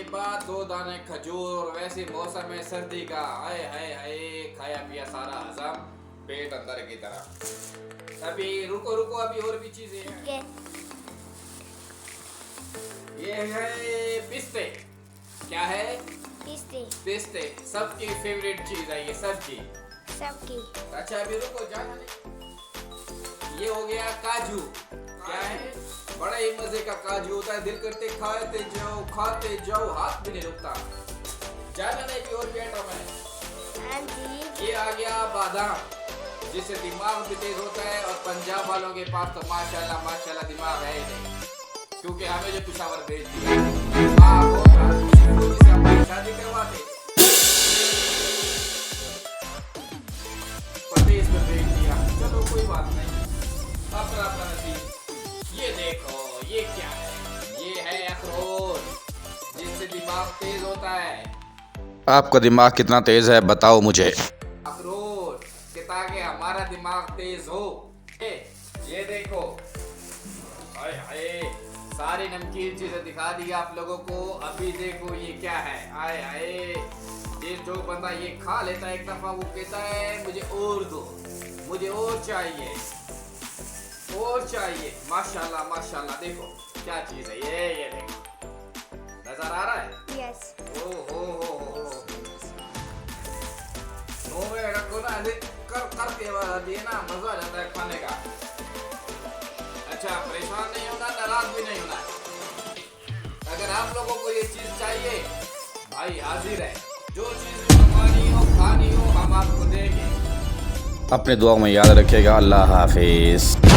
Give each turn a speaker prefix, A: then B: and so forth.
A: के बाद 2 दाने खजूर, वैसे मौसम है सर्दी का, हाय हाय हाय, खाया पिया सारा हजम, पेट अंदर की तरफ। अभी रुको रुको, अभी और भी चीजें हैं। ये है पिस्ते। क्या है?
B: पिस्ते।
A: पिस्ते सबकी फेवरेट चीज है ये, सबकी। अच्छा अभी रुको, जाना नहीं। ये हो गया काजू। क्या है? बड़ा ही मजे का काजू होता है, दिल करते खाते जाओ, हाथ भी नहीं रुकता। जाना नहीं कि और भी आइटम है। ये आ गया बादाम, जिससे दिमाग भी तेज होता है, और पंजाब वालों के पास तो माशाल्लाह माशाल्लाह दिमाग है ही नहीं, क्योंकि हमें जो पिशावर भेज दिया हमारी शादी करवाते प्रदेश में भेज दिया। चलो कोई बात नहीं, अपना अपना नसीब। ये देखो, ये क्या है? ये है अखरोट, जिससे दिमाग तेज होता है।
C: आपका दिमाग कितना तेज है बताओ मुझे।
A: अखरोट कि ताकि हमारा दिमाग तेज हो। ये देखो, हाय हाय, सारी नमकीन चीजें दिखा दी आप लोगों को। अभी देखो ये क्या है, हाय हाय। ये जो बंदा ये खा लेता है एक दफा, वो कहता है मुझे और दो, मुझे और चाहिए, और चाहिए। माशाल्लाह माशाल्लाह, देखो क्या चीज है ये देखो, नजर आ रहा है?
B: यस।
A: ओ हो। मुंह में रखो ना, करके दिए ना, मजा आ जाता है खाने का। अच्छा, परेशान नहीं होना, नाराज भी नहीं होना। अगर आप लोगों को ये चीज चाहिए, भाई हाजिर है। जो चीज मंगवानी हो, खानी हो, हम आपको देंगे।
C: अपने दुआ में याद रखिएगा। अल्लाह हाफिज।